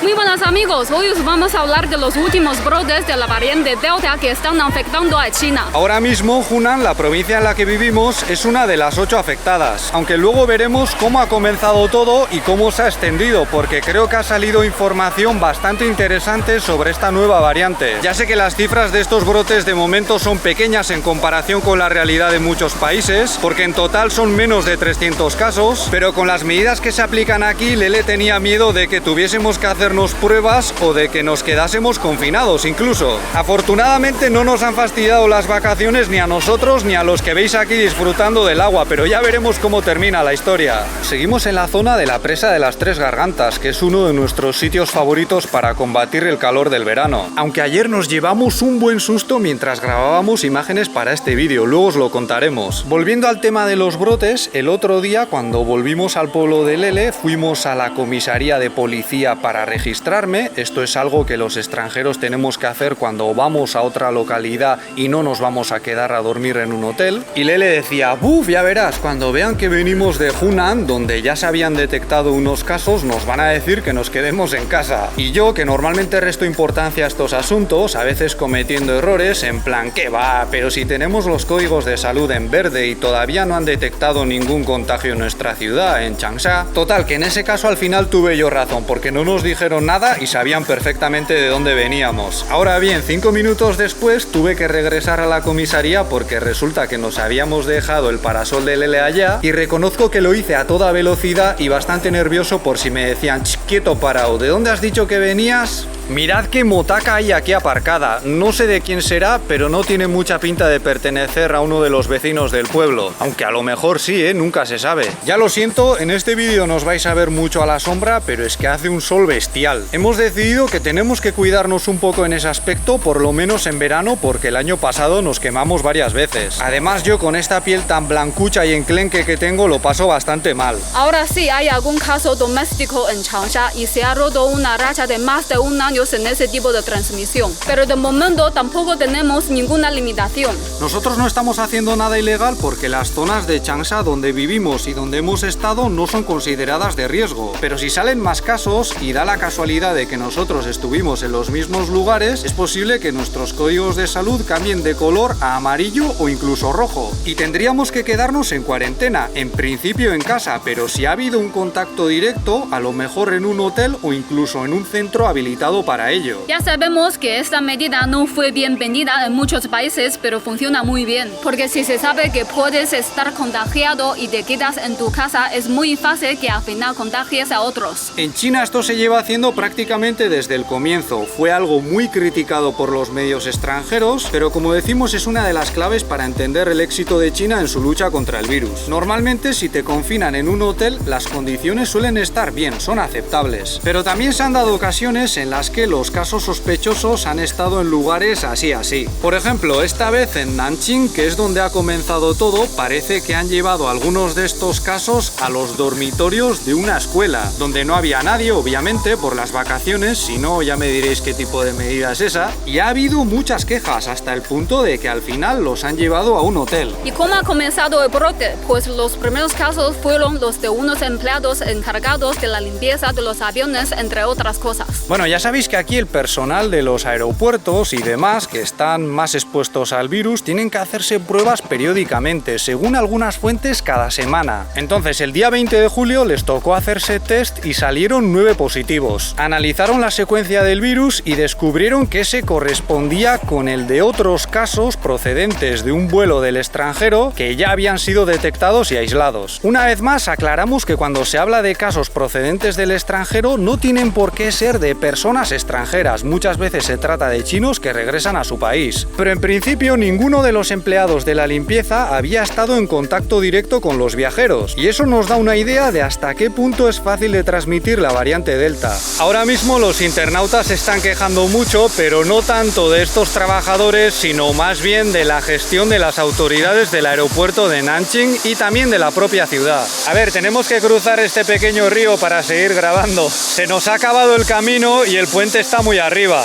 Muy buenas amigos, hoy os vamos a hablar de los últimos brotes de la variante Delta que están afectando a China. Ahora mismo Hunan, la provincia en la que vivimos, es una de las 8 afectadas, aunque luego veremos cómo ha comenzado todo y cómo se ha extendido, porque creo que ha salido información bastante interesante sobre esta nueva variante. Ya sé que las cifras de estos brotes de momento son pequeñas en comparación con la realidad de muchos países, porque en total son menos de 300 casos, pero con las medidas que se aplican aquí, Lele tenía miedo de que tuviésemos que hacernos pruebas o de que nos quedásemos confinados incluso. Afortunadamente no nos han fastidiado las vacaciones ni a nosotros ni a los que veis aquí disfrutando del agua, pero ya veremos cómo termina la historia. Seguimos en la zona de la presa de las Tres Gargantas, que es uno de nuestros sitios favoritos para combatir el calor del verano. Aunque ayer nos llevamos un buen susto mientras grabábamos imágenes para este vídeo, luego os lo contaremos. Volviendo al tema de los brotes, el otro día cuando volvimos al pueblo de Lele fuimos a la comisaría de policía para registrarme. Esto es algo que los extranjeros tenemos que hacer cuando vamos a otra localidad y no nos vamos a quedar a dormir en un hotel. Y Lele decía, ¡buf! Ya verás, cuando vean que venimos de Hunan, donde ya se habían detectado unos casos, nos van a decir que nos quedemos en casa. Y yo, que normalmente resto importancia a estos asuntos, a veces cometiendo errores, en plan, ¿qué va? Pero si tenemos los códigos de salud en verde y todavía no han detectado ningún contagio en nuestra ciudad, en Changsha. Total, que en ese caso al final tuve yo razón, porque no nos dijeron nada y sabían perfectamente de dónde veníamos. Ahora bien, 5 minutos después tuve que regresar a la comisaría porque resulta que nos habíamos dejado el parasol de Lele allá y reconozco que lo hice a toda velocidad y bastante nervioso por si me decían, quieto parado, ¿de dónde has dicho que venías? Mirad qué motaca hay aquí aparcada. No sé de quién será, pero no tiene mucha pinta de pertenecer a uno de los vecinos del pueblo. Aunque a lo mejor sí, nunca se sabe. Ya lo siento, en este vídeo nos vais a ver mucho a la sombra, pero es que hace un sol bestial. Hemos decidido que tenemos que cuidarnos un poco en ese aspecto, por lo menos en verano, porque el año pasado nos quemamos varias veces. Además, yo con esta piel tan blancucha y enclenque que tengo, lo paso bastante mal. Ahora sí hay algún caso doméstico en Changsha y se ha roto una racha de más de un año en ese tipo de transmisión, pero de momento tampoco tenemos ninguna limitación. Nosotros no estamos haciendo nada ilegal porque las zonas de Changsha donde vivimos y donde hemos estado no son consideradas de riesgo, pero si salen más casos y da la casualidad de que nosotros estuvimos en los mismos lugares, es posible que nuestros códigos de salud cambien de color a amarillo o incluso rojo y tendríamos que quedarnos en cuarentena, en principio en casa, pero si ha habido un contacto directo, a lo mejor en un hotel o incluso en un centro habilitado para ello. Ya sabemos que esta medida no fue bienvenida en muchos países, pero funciona muy bien, porque si se sabe que puedes estar contagiado y te quedas en tu casa, es muy fácil que al final contagies a otros. En China esto se lleva haciendo prácticamente desde el comienzo. Fue algo muy criticado por los medios extranjeros, pero como decimos es una de las claves para entender el éxito de China en su lucha contra el virus. Normalmente si te confinan en un hotel, las condiciones suelen estar bien, son aceptables. Pero también se han dado ocasiones en las que los casos sospechosos han estado en lugares así. Por ejemplo, esta vez en Nanjing, que es donde ha comenzado todo, parece que han llevado algunos de estos casos a los dormitorios de una escuela, donde no había nadie, obviamente, por las vacaciones, si no ya me diréis qué tipo de medida es esa, y ha habido muchas quejas, hasta el punto de que al final los han llevado a un hotel. ¿Y cómo ha comenzado el brote? Pues los primeros casos fueron los de unos empleados encargados de la limpieza de los aviones, entre otras cosas. Bueno, ya sabéis que aquí el personal de los aeropuertos y demás que están más expuestos al virus tienen que hacerse pruebas periódicamente, según algunas fuentes cada semana. Entonces el día 20 de julio les tocó hacerse test y salieron 9 positivos. Analizaron la secuencia del virus y descubrieron que se correspondía con el de otros casos procedentes de un vuelo del extranjero que ya habían sido detectados y aislados. Una vez más aclaramos que cuando se habla de casos procedentes del extranjero no tienen por qué ser de personas extranjeras, muchas veces se trata de chinos que regresan a su país. Pero en principio ninguno de los empleados de la limpieza había estado en contacto directo con los viajeros, y eso nos da una idea de hasta qué punto es fácil de transmitir la variante Delta. Ahora mismo los internautas se están quejando mucho, pero no tanto de estos trabajadores, sino más bien de la gestión de las autoridades del aeropuerto de Nanjing y también de la propia ciudad. A ver, tenemos que cruzar este pequeño río para seguir grabando. Se nos ha acabado el camino y el puente está muy arriba.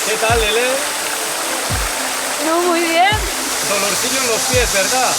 ¿Qué tal, Lele? No, muy bien. Dolorcillo en los pies, ¿verdad?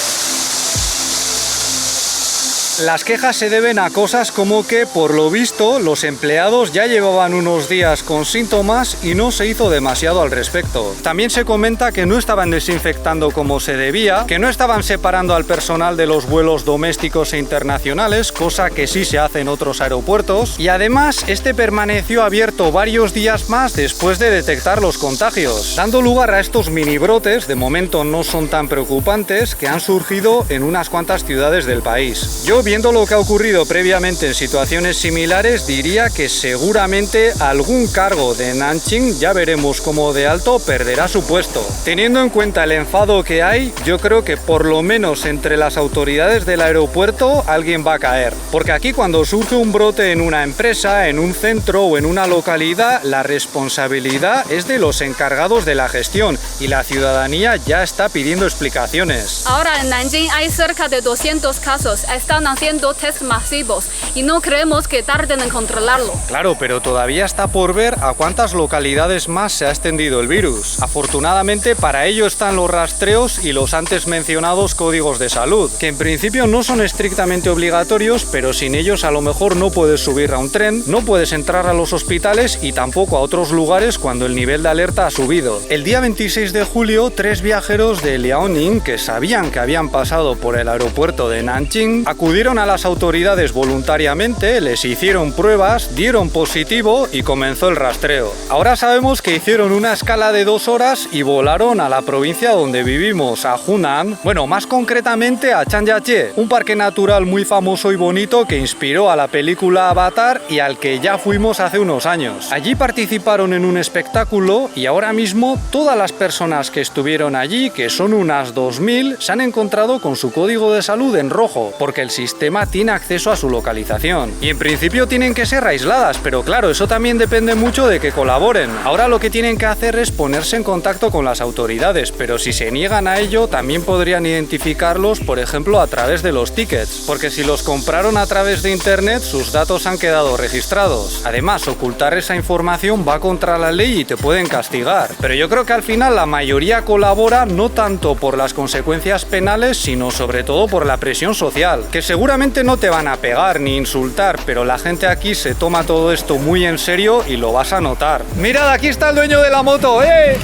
Las quejas se deben a cosas como que, por lo visto, los empleados ya llevaban unos días con síntomas y no se hizo demasiado al respecto. También se comenta que no estaban desinfectando como se debía, que no estaban separando al personal de los vuelos domésticos e internacionales, cosa que sí se hace en otros aeropuertos, y además este permaneció abierto varios días más después de detectar los contagios, dando lugar a estos mini brotes, de momento no son tan preocupantes, que han surgido en unas cuantas ciudades del país. Yo, viendo lo que ha ocurrido previamente en situaciones similares, diría que seguramente algún cargo de Nanjing, ya veremos cómo de alto, perderá su puesto. Teniendo en cuenta el enfado que hay, yo creo que por lo menos entre las autoridades del aeropuerto alguien va a caer. Porque aquí, cuando surge un brote en una empresa, en un centro o en una localidad, la responsabilidad es de los encargados de la gestión y la ciudadanía ya está pidiendo explicaciones. Ahora en Nanjing hay cerca de 200 casos, están haciendo test masivos y no creemos que tarden en controlarlo. Claro, pero todavía está por ver a cuántas localidades más se ha extendido el virus. Afortunadamente para ello están los rastreos y los antes mencionados códigos de salud, que en principio no son estrictamente obligatorios, pero sin ellos a lo mejor no puedes subir a un tren, no puedes entrar a los hospitales y tampoco a otros lugares cuando el nivel de alerta ha subido. El día 26 de julio, 3 viajeros de Liaoning que sabían que habían pasado por el aeropuerto de Nanjing acudieron a las autoridades voluntariamente, les hicieron pruebas, dieron positivo y comenzó el rastreo. Ahora sabemos que hicieron una escala de 2 horas y volaron a la provincia donde vivimos, a Hunan, bueno, más concretamente a Chanjiache, un parque natural muy famoso y bonito que inspiró a la película Avatar y al que ya fuimos hace unos años. Allí participaron en un espectáculo y ahora mismo todas las personas que estuvieron allí, que son unas 2000, se han encontrado con su código de salud en rojo, porque el sistema tiene acceso a su localización. Y en principio tienen que ser aisladas, pero claro, eso también depende mucho de que colaboren. Ahora lo que tienen que hacer es ponerse en contacto con las autoridades, pero si se niegan a ello, también podrían identificarlos, por ejemplo, a través de los tickets, porque si los compraron a través de internet, sus datos han quedado registrados. Además, ocultar esa información va contra la ley y te pueden castigar. Pero yo creo que al final la mayoría colabora no tanto por las consecuencias penales, sino sobre todo por la presión social, que seguramente no te van a pegar ni insultar, pero la gente aquí se toma todo esto muy en serio y lo vas a notar. Mirad, aquí está el dueño de la moto, ¡eh!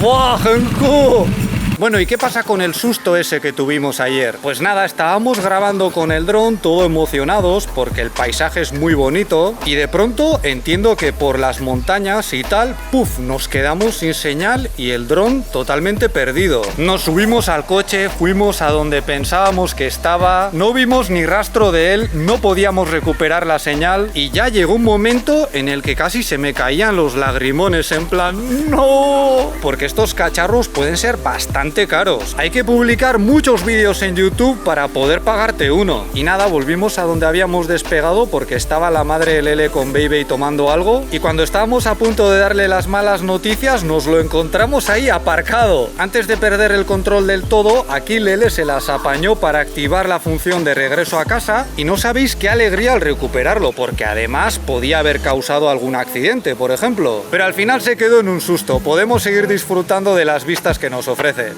¡Wow! Bueno, ¿y qué pasa con el susto ese que tuvimos ayer? Pues nada, estábamos grabando con el dron, todo emocionados, porque el paisaje es muy bonito, y de pronto entiendo que por las montañas y tal, ¡puf!, nos quedamos sin señal y el dron totalmente perdido. Nos subimos al coche, fuimos a donde pensábamos que estaba, no vimos ni rastro de él, no podíamos recuperar la señal, y ya llegó un momento en el que casi se me caían los lagrimones, en plan, ¡no! Porque estos cacharros pueden ser bastante caros. Hay que publicar muchos vídeos en YouTube para poder pagarte uno. Y nada, volvimos a donde habíamos despegado porque estaba la madre de Lele con Baby tomando algo, y cuando estábamos a punto de darle las malas noticias nos lo encontramos ahí aparcado. Antes de perder el control del todo, aquí Lele se las apañó para activar la función de regreso a casa, y no sabéis qué alegría al recuperarlo, porque además podía haber causado algún accidente, por ejemplo. Pero al final se quedó en un susto. Podemos seguir disfrutando de las vistas que nos ofrece.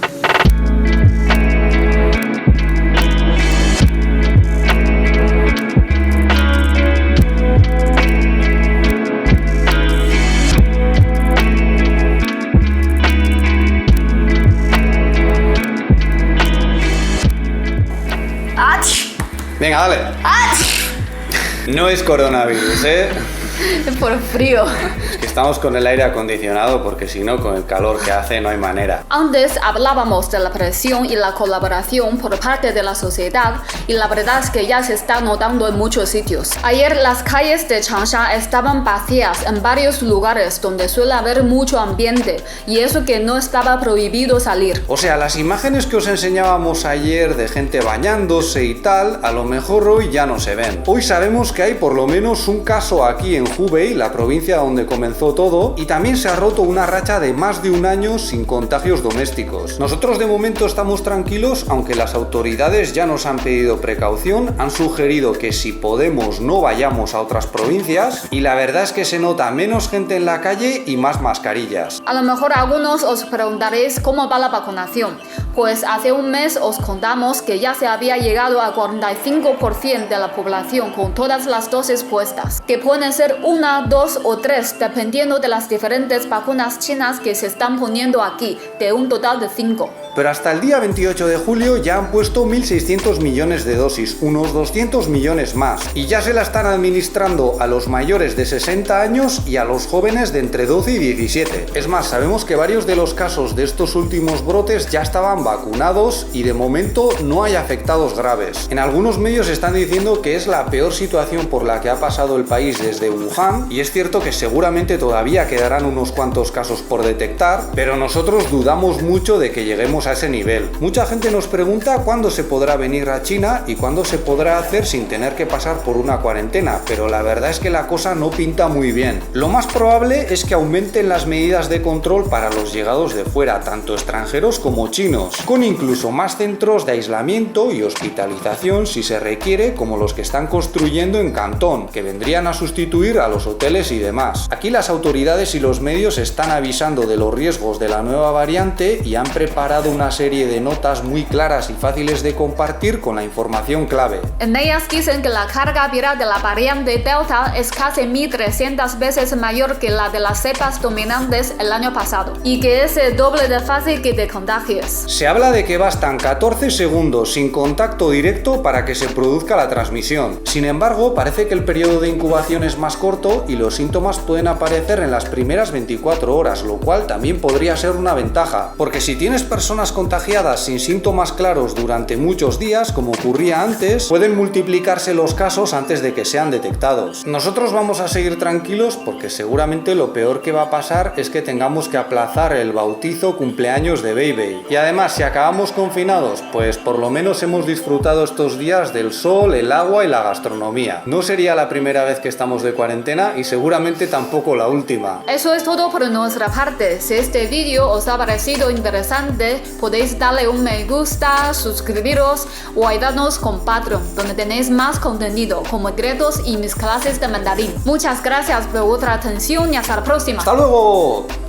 Venga, dale. No es coronavirus, ¿eh? Por frío. Es que estamos con el aire acondicionado porque si no, con el calor que hace no hay manera. Antes hablábamos de la presión y la colaboración por parte de la sociedad, y la verdad es que ya se está notando en muchos sitios. Ayer las calles de Changsha estaban vacías en varios lugares donde suele haber mucho ambiente, y eso que no estaba prohibido salir. O sea, las imágenes que os enseñábamos ayer de gente bañándose y tal, a lo mejor hoy ya no se ven. Hoy sabemos que hay por lo menos un caso aquí en Hubei, la provincia donde comenzó todo, y también se ha roto una racha de más de un año sin contagios domésticos. Nosotros de momento estamos tranquilos, aunque las autoridades ya nos han pedido precaución, han sugerido que si podemos no vayamos a otras provincias, y la verdad es que se nota menos gente en la calle y más mascarillas. A lo mejor algunos os preguntaréis cómo va la vacunación. Pues hace un mes os contamos que ya se había llegado a 45% de la población con todas las dosis puestas, que pueden ser 1, 2 o 3 dependiendo de las diferentes vacunas chinas que se están poniendo aquí, de un total de 5. Pero hasta el día 28 de julio ya han puesto 1.600 millones de dosis, unos 200 millones más, y ya se la están administrando a los mayores de 60 años y a los jóvenes de entre 12 y 17. Es más, sabemos que varios de los casos de estos últimos brotes ya estaban vacunados y de momento no hay afectados graves. En algunos medios están diciendo que es la peor situación por la que ha pasado el país desde Wuhan, y es cierto que seguramente todavía quedarán unos cuantos casos por detectar, pero nosotros dudamos mucho de que lleguemos a ese nivel. Mucha gente nos pregunta cuándo se podrá venir a China y cuándo se podrá hacer sin tener que pasar por una cuarentena, pero la verdad es que la cosa no pinta muy bien. Lo más probable es que aumenten las medidas de control para los llegados de fuera, tanto extranjeros como chinos, con incluso más centros de aislamiento y hospitalización si se requiere, como los que están construyendo en Cantón, que vendrían a sustituir a los hoteles y demás. Aquí las autoridades y los medios están avisando de los riesgos de la nueva variante y han preparado una serie de notas muy claras y fáciles de compartir con la información clave. En ellas dicen que la carga viral de la variante Delta es casi 1.300 veces mayor que la de las cepas dominantes el año pasado y que es el doble de fácil que te contagies. Se habla de que bastan 14 segundos sin contacto directo para que se produzca la transmisión. Sin embargo, parece que el periodo de incubación es más corto y los síntomas pueden aparecer en las primeras 24 horas, lo cual también podría ser una ventaja, porque si tienes personas contagiadas sin síntomas claros durante muchos días, como ocurría antes, pueden multiplicarse los casos antes de que sean detectados. Nosotros vamos a seguir tranquilos porque seguramente lo peor que va a pasar es que tengamos que aplazar el bautizo cumpleaños de Baby. Y además, si acabamos confinados, pues por lo menos hemos disfrutado estos días del sol, el agua y la gastronomía. No sería la primera vez que estamos de cuarentena y seguramente tampoco la última. Eso es todo por nuestra parte. Si este vídeo os ha parecido interesante, podéis darle un me gusta, suscribiros o ayudarnos con Patreon, donde tenéis más contenido como secretos y mis clases de mandarín. Muchas gracias por vuestra atención y hasta la próxima. ¡Hasta luego!